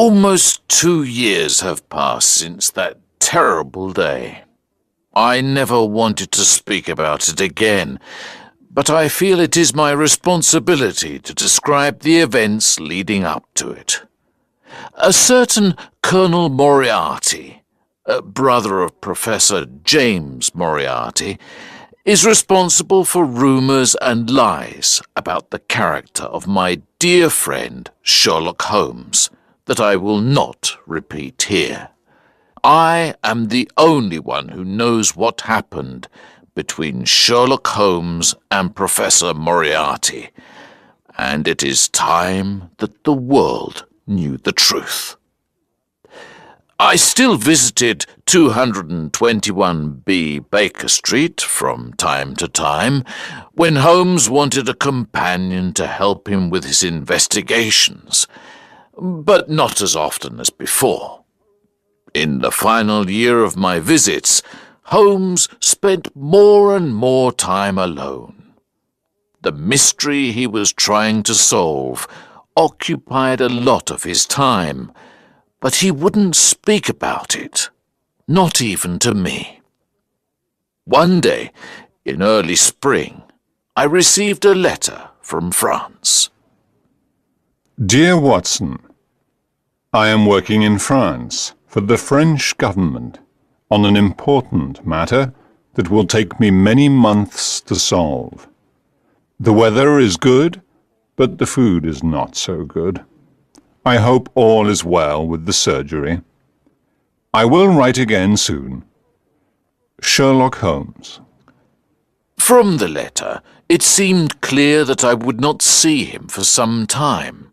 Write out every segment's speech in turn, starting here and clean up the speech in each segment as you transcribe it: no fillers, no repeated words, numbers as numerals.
Almost 2 years have passed since that terrible day. I never wanted to speak about it again, but I feel it is my responsibility to describe the events leading up to it. A certain Colonel Moriarty, a brother of Professor James Moriarty, is responsible for rumours and lies about the character of my dear friend Sherlock Holmes that I will not repeat here. I am the only one who knows what happened between Sherlock Holmes and Professor Moriarty, and it is time that the world knew the truth. I still visited 221B Baker Street from time to time when Holmes wanted a companion to help him with his investigations, but not as often as before. In the final year of my visits, Holmes spent more and more time alone. The mystery he was trying to solve occupied a lot of his time, but he wouldn't speak about it, not even to me. One day, in early spring, I received a letter from France. Dear Watson, I am working in France for the French government on an important matter that will take me many months to solve. The weather is good, but the food is not so good. I hope all is well with the surgery. I will write again soon. Sherlock Holmes. From the letter, it seemed clear that I would not see him for some time,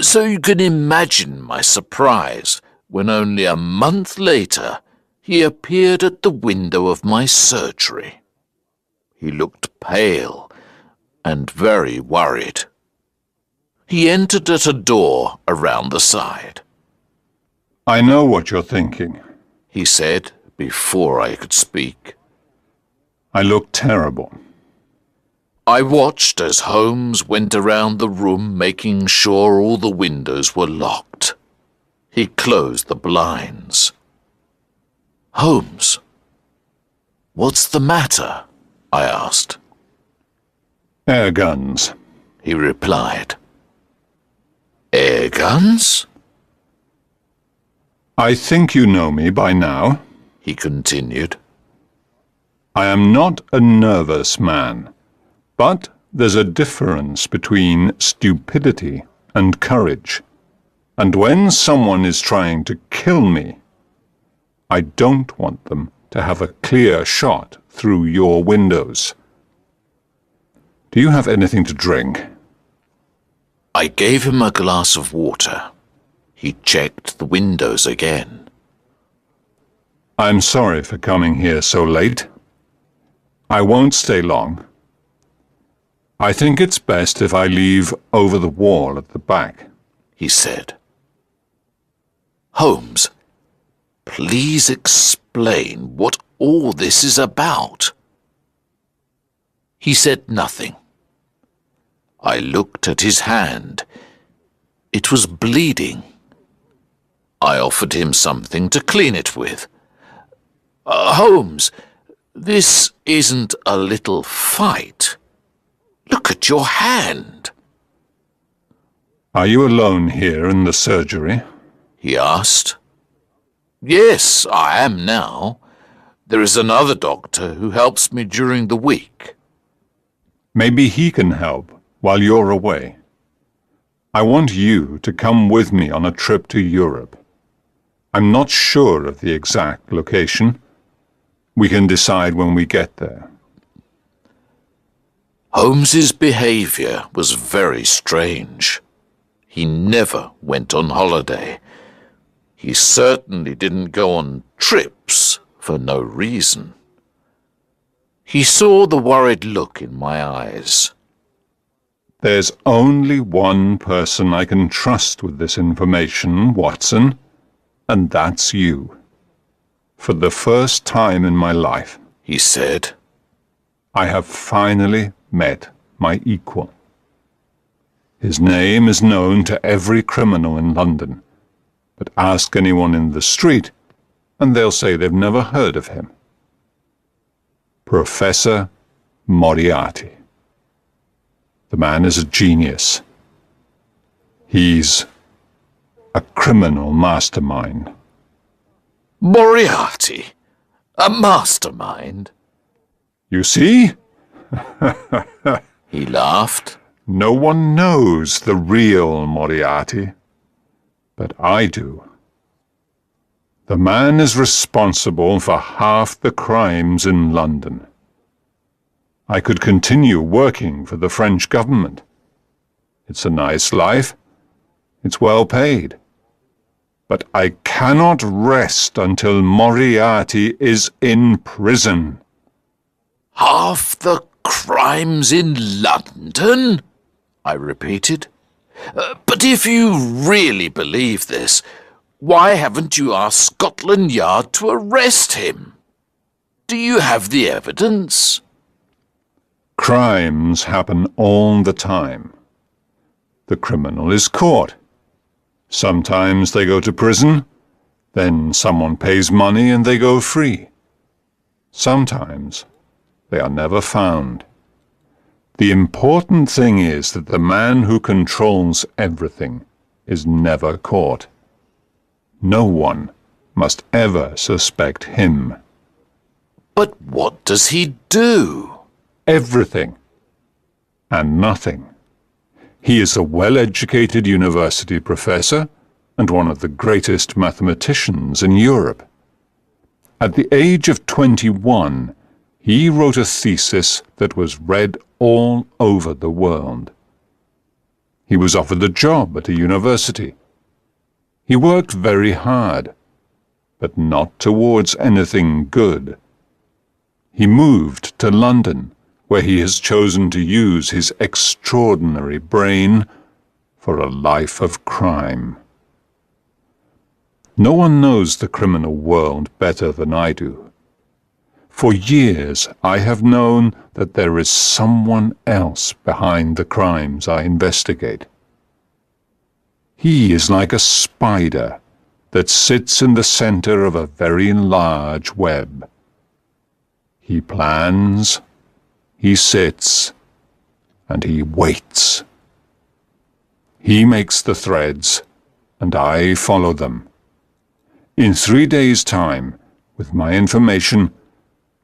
so you can imagine my surprise when only a month later he appeared at the window of my surgery. He looked pale and very worried. He entered at a door around the side. I know what you're thinking, he said before I could speak. I look terrible. I watched as Holmes went around the room making sure all the windows were locked. He closed the blinds. Holmes, what's the matter? I asked. Air guns, he replied. Air guns? I think you know me by now, he continued. I am not a nervous man, but there's a difference between stupidity and courage. And when someone is trying to kill me, I don't want them to have a clear shot through your windows. Do you have anything to drink? I gave him a glass of water. He checked the windows again. I'm sorry for coming here so late. I won't stay long. I think it's best if I leave over the wall at the back, he said. Holmes, please explain what all this is about. He said nothing. I looked at his hand. It was bleeding. I offered him something to clean it with. Holmes, this isn't a little fight. Look at your hand. Are you alone here in the surgery? He asked. Yes, I am now. There is another doctor who helps me during the week. Maybe he can help while you're away. I want you to come with me on a trip to Europe. I'm not sure of the exact location. We can decide when we get there. Holmes's behavior was very strange. He never went on holiday. He certainly didn't go on trips for no reason. He saw the worried look in my eyes. There's only one person I can trust with this information, Watson, and that's you. For the first time in my life, he said, I have finally met my equal. His name is known to every criminal in London, but ask anyone in the street, and they'll say they've never heard of him. Professor Moriarty. The man is a genius. He's a criminal mastermind. Moriarty? A mastermind? You see? He laughed. No one knows the real Moriarty, but I do. The man is responsible for half the crimes in London. I could continue working for the French government. It's a nice life. It's well paid. But I cannot rest until Moriarty is in prison. Half the crimes in London? I repeated. But if you really believe this, why haven't you asked Scotland Yard to arrest him? Do you have the evidence? Crimes happen all the time. The criminal is caught. Sometimes they go to prison, then someone pays money and they go free. Sometimes they are never found. The important thing is that the man who controls everything is never caught. No one must ever suspect him. But what does he do? Everything and nothing. He is a well-educated university professor and one of the greatest mathematicians in Europe. At the age of 21, he wrote a thesis that was read all over the world. He was offered a job at a university. He worked very hard, but not towards anything good. He moved to London, where he has chosen to use his extraordinary brain for a life of crime. No one knows the criminal world better than I do. For years I have known that there is someone else behind the crimes I investigate. He is like a spider that sits in the center of a very large web. He plans, he sits, and he waits. He makes the threads, and I follow them. In 3 days' time, with my information,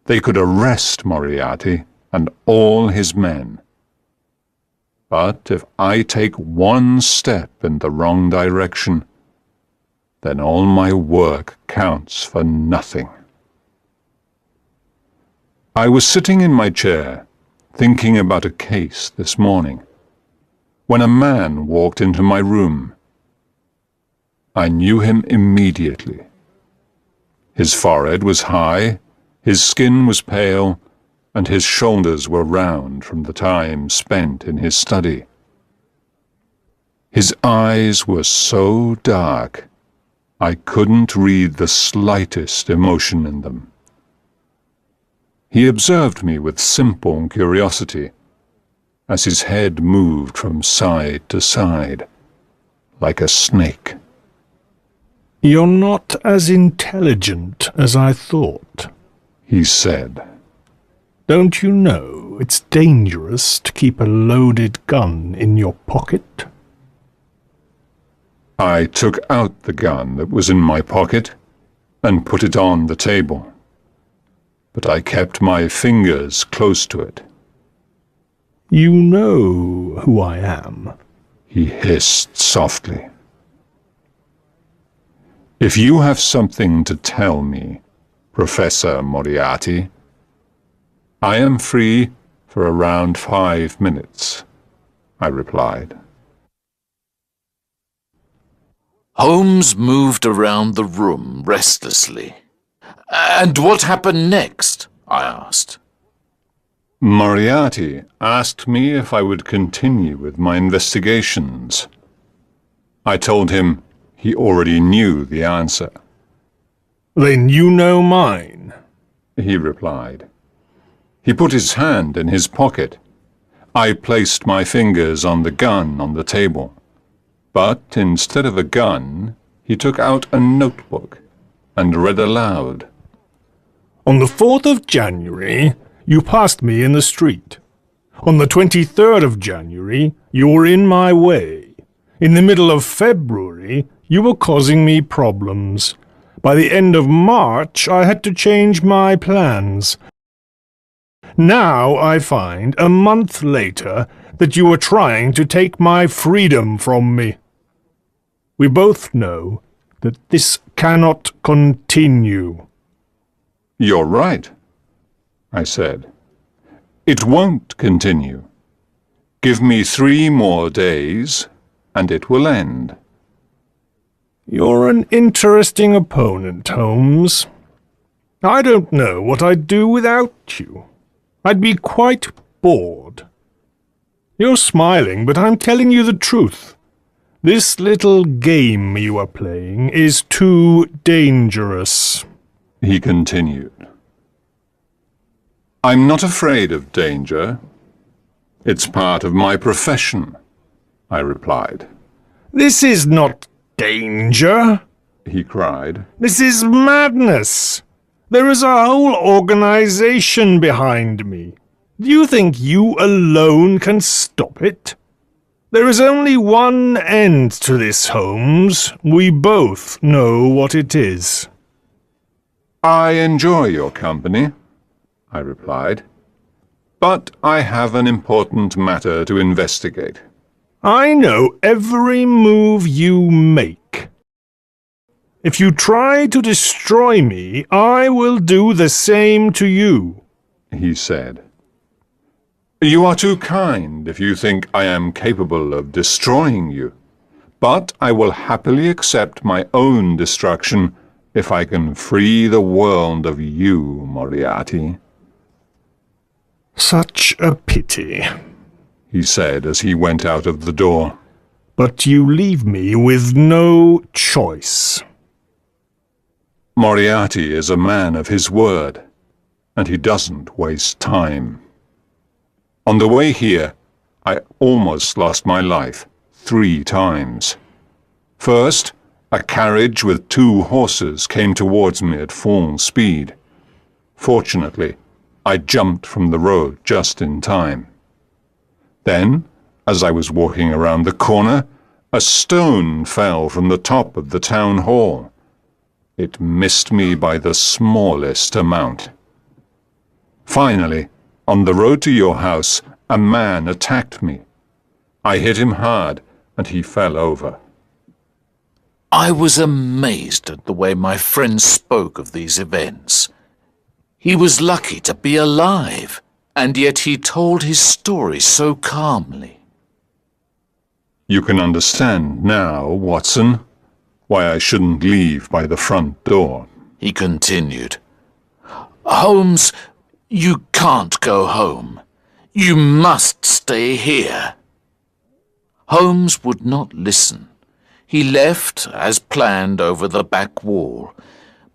they could arrest Moriarty and all his men. But if I take one step in the wrong direction, then all my work counts for nothing. I was sitting in my chair, thinking about a case this morning, when a man walked into my room. I knew him immediately. His forehead was high, his skin was pale, and his shoulders were round from the time spent in his study. His eyes were so dark, I couldn't read the slightest emotion in them. He observed me with simple curiosity, as his head moved from side to side, like a snake. "You're not as intelligent as I thought," he said. "Don't you know it's dangerous to keep a loaded gun in your pocket?" I took out the gun that was in my pocket and put it on the table, but I kept my fingers close to it. "You know who I am," he hissed softly. "If you have something to tell me, Professor Moriarty, I am free for around 5 minutes," I replied. Holmes moved around the room restlessly. "And what happened next?" I asked. Moriarty asked me if I would continue with my investigations. I told him he already knew the answer. "Then you know mine," he replied. He put his hand in his pocket. I placed my fingers on the gun on the table. But instead of a gun, He took out a notebook and read aloud. On the 4th of January, you passed me in the street. On the 23rd of January, you were in my way. In the middle of February, you were causing me problems. By the end of March, I had to change my plans. Now I find, a month later, that you were trying to take my freedom from me. We both know that this cannot continue. You're right, I said. It won't continue. Give me 3 more days, and it will end. You're an interesting opponent, Holmes. I don't know what I'd do without you. I'd be quite bored. You're smiling, but I'm telling you the truth. This little game you are playing is too dangerous. He continued. I'm not afraid of danger. It's part of my profession, I replied. This is not danger, he cried. This is madness. There is a whole organization behind me. Do you think you alone can stop it? There is only one end to this, Holmes. We both know what it is. I enjoy your company, I replied, but I have an important matter to investigate. I know every move you make. If you try to destroy me, I will do the same to you, he said. You are too kind if you think I am capable of destroying you, but I will happily accept my own destruction if I can free the world of you, Moriarty. Such a pity, he said as he went out of the door. But you leave me with no choice. Moriarty is a man of his word, and he doesn't waste time. On the way here, I almost lost my life 3 times. First, a carriage with 2 horses came towards me at full speed. Fortunately, I jumped from the road just in time. Then, as I was walking around the corner, a stone fell from the top of the town hall. It missed me by the smallest amount. Finally, on the road to your house, a man attacked me. I hit him hard, and he fell over. I was amazed at the way my friend spoke of these events. He was lucky to be alive, and yet he told his story so calmly. You can understand now, Watson, why I shouldn't leave by the front door, he continued. Holmes, you can't go home. You must stay here. Holmes would not listen. He left, as planned, over the back wall,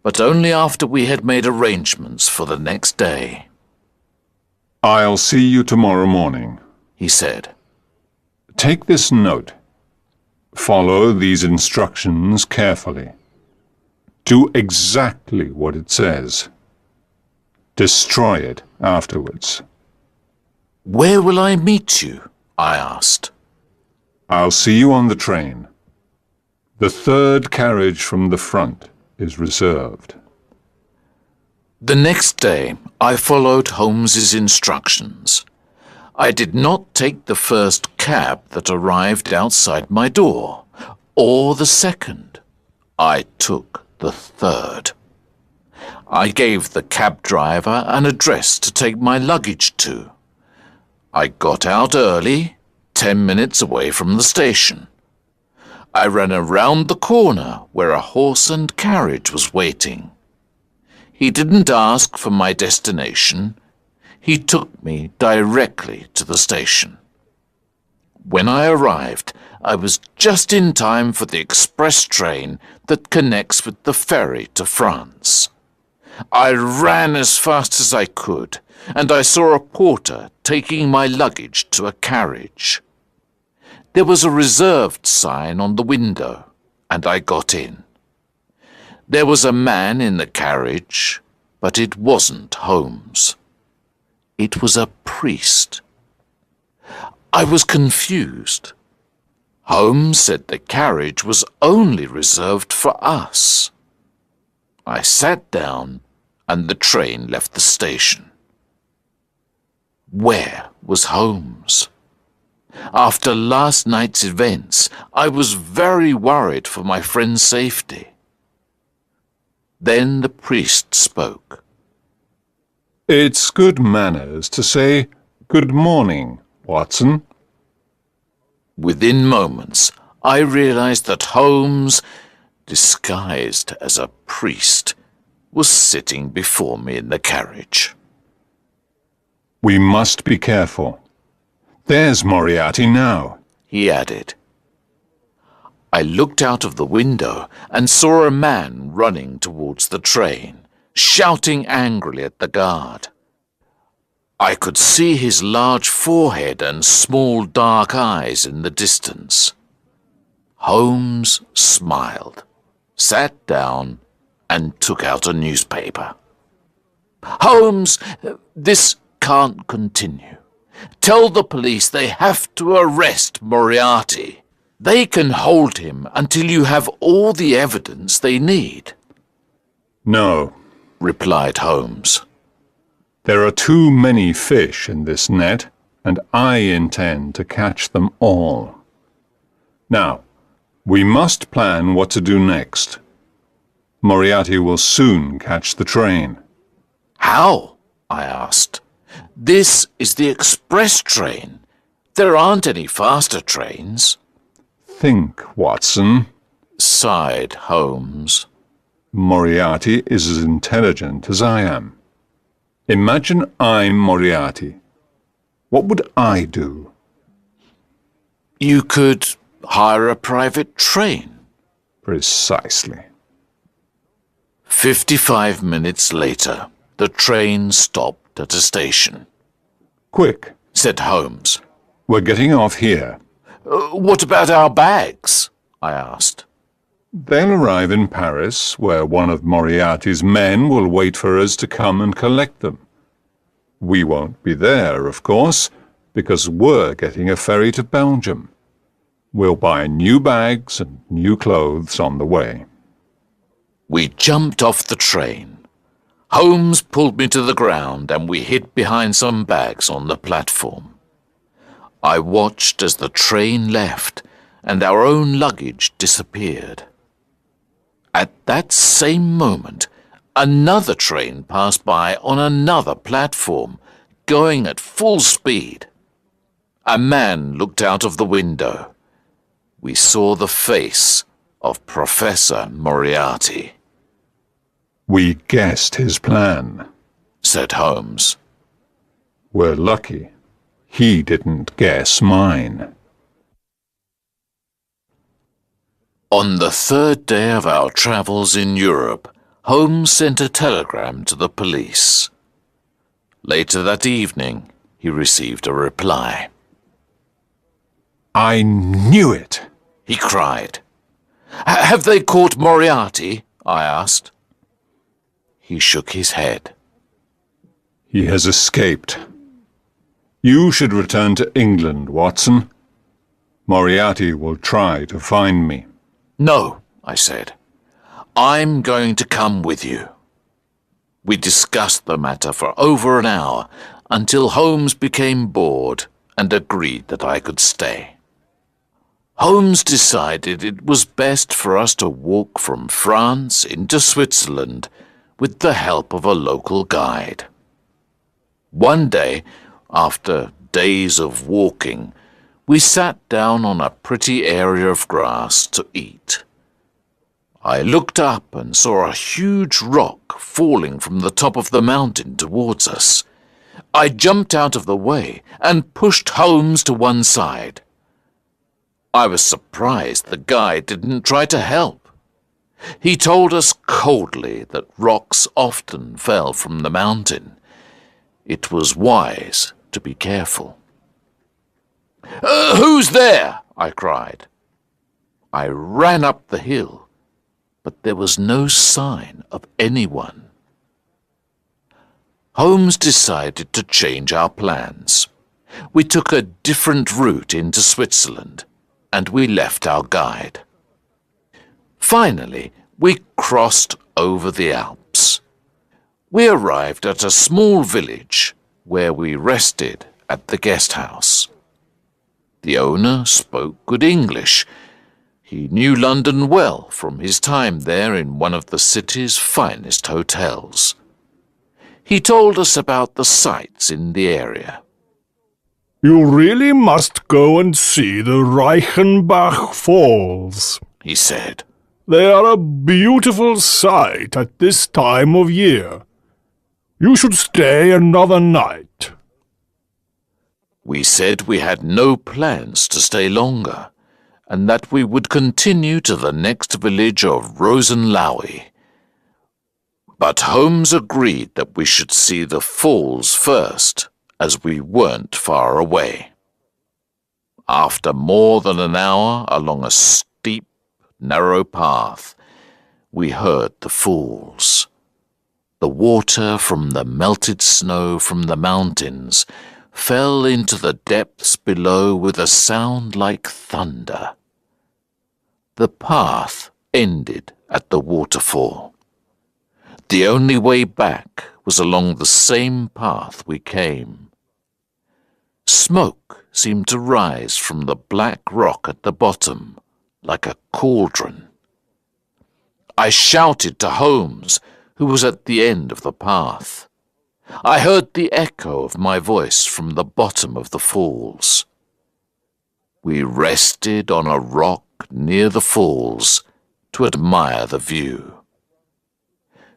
but only after we had made arrangements for the next day. I'll see you tomorrow morning, he said. Take this note. Follow these instructions carefully. Do exactly what it says. Destroy it afterwards. Where will I meet you? I asked. I'll see you on the train. The 3rd carriage from the front is reserved. The next day, I followed Holmes's instructions. I did not take the first cab that arrived outside my door, or the second. I took the 3rd. I gave the cab driver an address to take my luggage to. I got out early, 10 minutes away from the station. I ran around the corner where a horse and carriage was waiting. He didn't ask for my destination. He took me directly to the station. When I arrived, I was just in time for the express train that connects with the ferry to France. I ran as fast as I could, and I saw a porter taking my luggage to a carriage. There was a reserved sign on the window, and I got in. There was a man in the carriage, but it wasn't Holmes. It was a priest. I was confused. Holmes said the carriage was only reserved for us. I sat down and the train left the station. Where was Holmes? After last night's events, I was very worried for my friend's safety. Then the priest spoke. It's good manners to say, "Good morning, Watson." Within moments, I realized that Holmes, disguised as a priest, was sitting before me in the carriage. We must be careful. There's Moriarty now. He added. I looked out of the window and saw a man running towards the train, shouting angrily at the guard. I could see his large forehead and small dark eyes in the distance. Holmes smiled, sat down, and took out a newspaper. Holmes, this can't continue. Tell the police they have to arrest Moriarty. They can hold him until you have all the evidence they need. No, replied Holmes. there are too many fish in this net, and I intend to catch them all. Now, we must plan what to do next. Moriarty will soon catch the train. How? I asked. This is the express train. There aren't any faster trains. Think, Watson. Sighed Holmes. Moriarty is as intelligent as I am. Imagine I'm Moriarty. What would I do? You could hire a private train. Precisely. 55 minutes later, the train stopped at a station. Quick, Said Holmes. we're getting off here. What about our bags? I asked. They'll arrive in Paris, where one of Moriarty's men will wait for us to come and collect them. We won't be there, of course, because we're getting a ferry to Belgium. We'll buy new bags and new clothes on the way. We jumped off the train. Holmes pulled me to the ground and we hid behind some bags on the platform. I watched as the train left and our own luggage disappeared. At that same moment, another train passed by on another platform, going at full speed. A man looked out of the window. We saw the face of Professor Moriarty. We guessed his plan, Said Holmes. We're lucky. He didn't guess mine. On the third day of our travels in Europe, Holmes sent a telegram to the police. Later that evening, he received a reply. I knew it! He cried. Have they caught Moriarty? I asked. He shook his head. He has escaped. You should return to England, Watson. Moriarty will try to find me. No, I said. I'm going to come with you. We discussed the matter for over an hour until Holmes became bored and agreed that I could stay. Holmes decided it was best for us to walk from France into Switzerland with the help of a local guide. One day, after days of walking, we sat down on a pretty area of grass to eat. I looked up and saw a huge rock falling from the top of the mountain towards us. I jumped out of the way and pushed Holmes to one side. I was surprised the guide didn't try to help. He told us coldly that rocks often fell from the mountain. It was wise to be careful. Who's there? I cried. I ran up the hill. but there was no sign of anyone. Holmes decided to change our plans. We took a different route into Switzerland, and we left our guide. Finally, we crossed over the Alps. We arrived at a small village where we rested at the guest house. The owner spoke good English. He knew London well from his time there in one of the city's finest hotels. He told us about the sights in the area. You really must go and see the Reichenbach Falls, he said. They are a beautiful sight at this time of year. You should stay another night. We said we had no plans to stay longer, and that we would continue to the next village of Rosenlaui. But Holmes agreed that we should see the falls first, as we weren't far away. After more than an hour along a steep, narrow path, we heard the falls. The water from the melted snow from the mountains fell into the depths below with a sound like thunder. The path ended at the waterfall. The only way back was along the same path we came. Smoke seemed to rise from the black rock at the bottom, like a cauldron. I shouted to Holmes, who was at the end of the path. I heard the echo of my voice from the bottom of the falls. We rested on a rock near the falls to admire the view.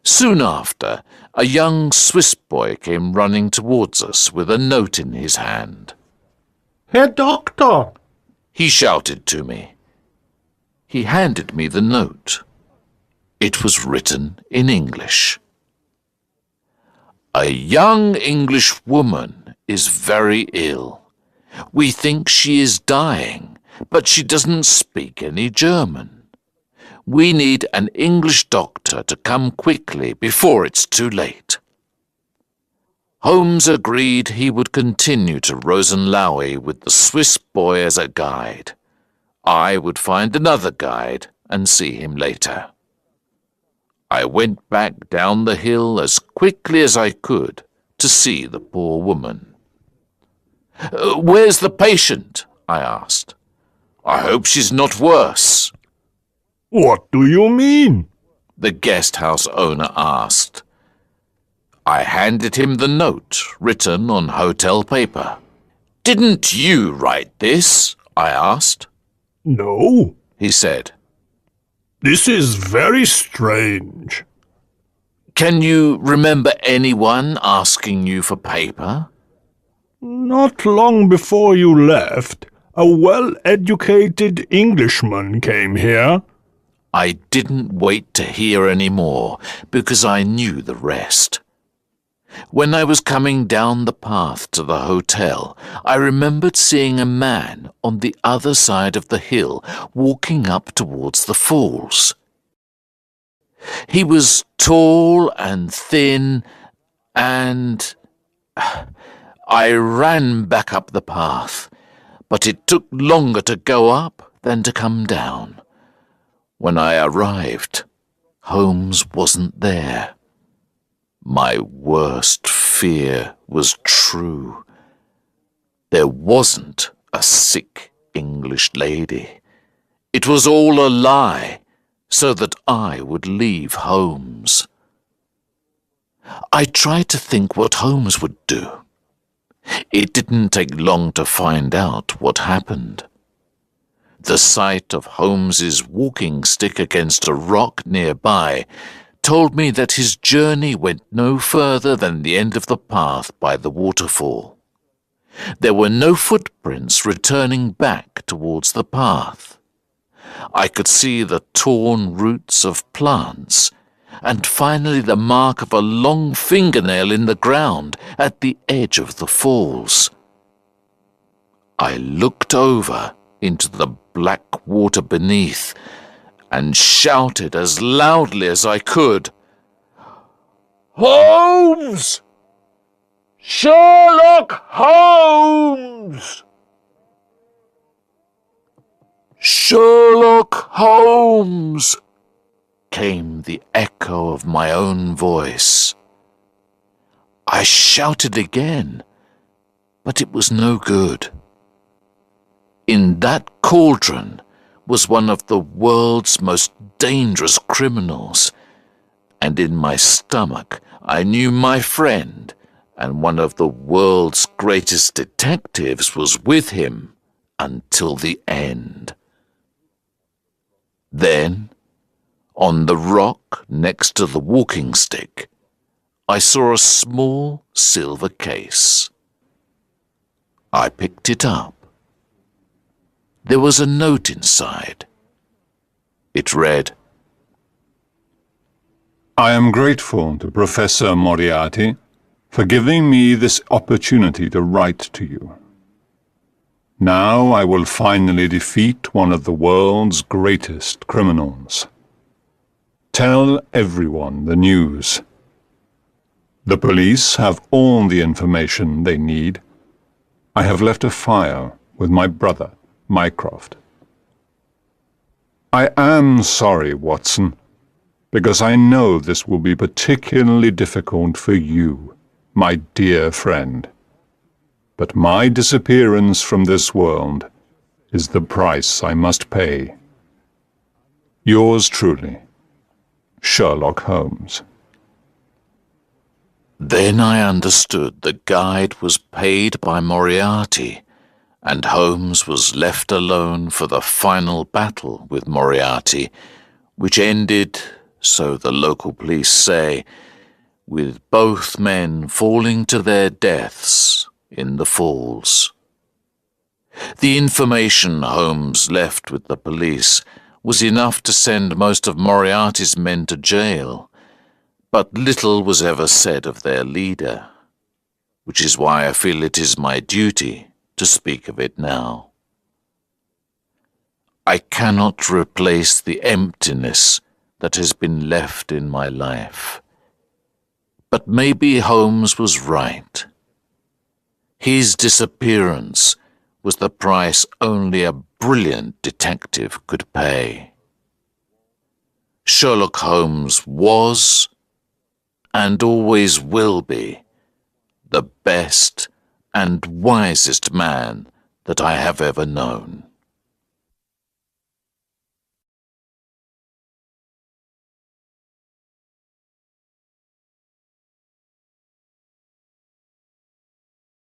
Soon after, a young Swiss boy came running towards us with a note in his hand. Herr Doctor, he shouted to me. He handed me the note. It was written in English. A young English woman is very ill. We think she is dying, but she doesn't speak any German. We need an English doctor to come quickly before it's too late. Holmes agreed he would continue to Rosenlaui with the Swiss boy as a guide. I would find another guide and see him later. I went back down the hill as quickly as I could to see the poor woman. Where's the patient? I asked. I hope she's not worse. What do you mean? The guest house owner asked. I handed him the note written on hotel paper. Didn't you write this? I asked. No, he said. This is very strange. Can you remember anyone asking you for paper? Not long before you left, a well-educated Englishman came here. I didn't wait to hear any more, because I knew the rest. When I was coming down the path to the hotel, I remembered seeing a man on the other side of the hill walking up towards the falls. He was tall and thin, and I ran back up the path, but it took longer to go up than to come down. When I arrived, Holmes wasn't there. My worst fear was true. There wasn't a sick English lady. It was all a lie, so that I would leave Holmes. I tried to think what Holmes would do. It didn't take long to find out what happened. The sight of Holmes's walking stick against a rock nearby told me that his journey went no further than the end of the path by the waterfall. There were no footprints returning back towards the path. I could see the torn roots of plants, and finally the mark of a long fingernail in the ground at the edge of the falls. I looked over into the black water beneath, and shouted as loudly as I could, "Holmes! Sherlock Holmes! Sherlock Holmes!" came the echo of my own voice. I shouted again, but it was no good. In that cauldron was one of the world's most dangerous criminals, and in my stomach I knew my friend and one of the world's greatest detectives was with him until the end. Then, on the rock next to the walking stick, I saw a small silver case. I picked it up. There was a note inside. It read, I am grateful to Professor Moriarty for giving me this opportunity to write to you. Now I will finally defeat one of the world's greatest criminals. Tell everyone the news. The police have all the information they need. I have left a file with my brother, Mycroft. I am sorry, Watson, because I know this will be particularly difficult for you, my dear friend. But my disappearance from this world is the price I must pay. Yours truly, Sherlock Holmes. Then I understood the guide was paid by Moriarty, and Holmes was left alone for the final battle with Moriarty, which ended, so the local police say, with both men falling to their deaths in the falls. The information Holmes left with the police was enough to send most of Moriarty's men to jail, but little was ever said of their leader, which is why I feel it is my duty to speak of it now. I cannot replace the emptiness that has been left in my life. But maybe Holmes was right. His disappearance was the price only a brilliant detective could pay. Sherlock Holmes was, and always will be, the best and wisest man that I have ever known.